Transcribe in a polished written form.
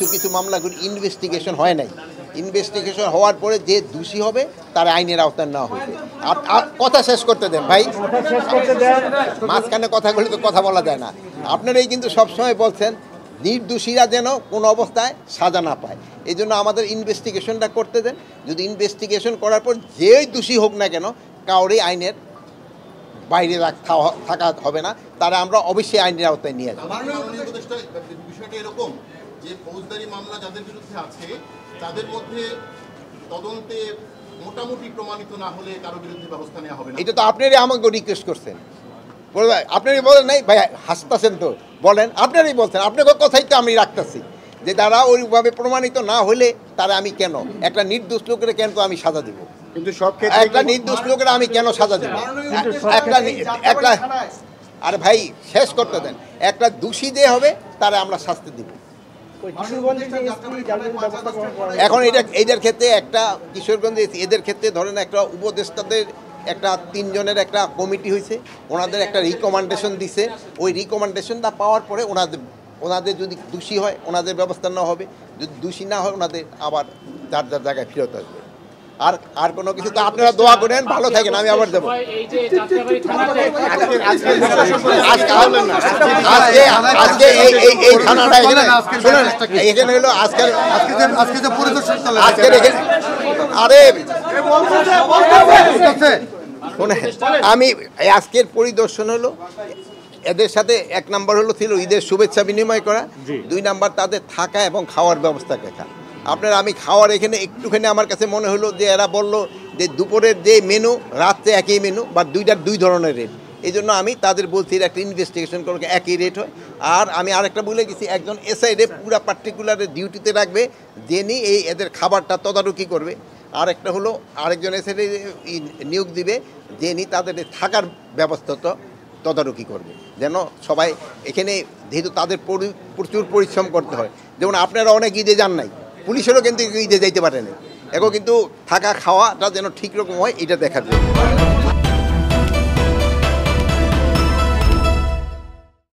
কিছু কিছু মামলাগুলি ইনভেস্টিগেশন হয় নাই। ইনভেস্টিগেশন হওয়ার পরে যে দোষী হবে তার আইনের আওতায় নেওয়া হবে। কথা শেষ করতে দেন ভাই, মাঝখানে কথাগুলি তো কথা বলা যায় না। আপনারাই কিন্তু সবসময় বলছেন নির্দোষীরা যেন কোনো অবস্থায় সাজা না পায়, এই জন্য আমাদের ইনভেস্টিগেশনটা করতে দেন। যদি ইনভেস্টিগেশন করার পর যেই দোষী হোক না কেন কাউরে আইনের বাইরে থাকা হবে না, তারা আমরা অবশ্যই আইনের আওতায় নিয়ে যাব। বিষয়টা এরকম যে ফৌজদারি মামলা যাদের বিরুদ্ধে আছে তাদের মধ্যে তদন্তে মোটামুটি প্রমাণিত না হলে কারো বিরুদ্ধে ব্যবস্থা নেওয়া হবে না। এটা তো আপনারই আমাকে রিকোয়েস্ট করছেন, আপনারই বলেন নাই ভাই, হাসতেছেন তো বলেন, আপনারই বলছেন, আপনার কথাই তো আমি রাখতেছি যে তারা ওইভাবে প্রমাণিত না হলে তারা আমি কেন একটা নির্দোষ লোকের কেন তো আমি সাজা দিব, কিন্তু সব ক্ষেত্রে একটা নির্দোষ লোকের আমি কেন সাজা দিব? একটা আর ভাই শেষ করতে দেন, একটা দোষী যে হবে তারা আমরা শাস্তি দিব। এখন এদের ক্ষেত্রে একটা কিশোরগঞ্জে এদের ক্ষেত্রে ধরেন একটা উপদেষ্টাদের একটা 3 জনের একটা কমিটি হয়েছে, ওনাদের একটা রিকমেন্ডেশন দিছে, ওই রিকমেন্ডেশনটা পাওয়ার পরে ওনাদের যদি দোষী হয় ওনাদের ব্যবস্থা নেওয়া হবে, যদি দোষী না হয় ওনাদের আবার যার যার জায়গায় ফেরত আসবে। আর কোনো কিছু তো আপনারা দোয়া করেন, ভালো থাকেন, আমি আবার দেবো। আজকে এই থানাটা এখানে হলো আজকের আরে আমি আজকের পরিদর্শন হলো এদের সাথে 1 নাম্বার হলো ছিল ঈদের শুভেচ্ছা বিনিময় করা, 2 নাম্বার তাদের থাকা এবং খাওয়ার ব্যবস্থা দেখা। আপনার আমি খাওয়ার এখানে একটুখানি আমার কাছে মনে হলো যে এরা বলল যে দুপুরের যে মেনু রাত্রে একই মেনু বা 2 ধরনের রেট, এই জন্য আমি তাদের বলছি একটা ইনভেস্টিগেশন করলে একই রেট হয়। আর আমি আরেকটা বলে গেছি, একজন এসআইরে পুরো পার্টিকুলার ডিউটিতে রাখবে যিনি এদের খাবারটা তদারকি করবে, আর একটা হলো আরেকজন এসআইরে নিয়োগ দিবে যিনি তাদের থাকার ব্যবস্থাটা তদারকি করবে, যেন সবাই এখানে যেহেতু তাদের প্রচুর পরিশ্রম করতে হয়, যেমন আপনারা অনেক ঈদে যান নাই, পুলিশেরও কিন্তু ঈদে যাইতে পারে না, এখন কিন্তু থাকা খাওয়াটা যেন ঠিক রকম হয় এটা দেখার জন্য।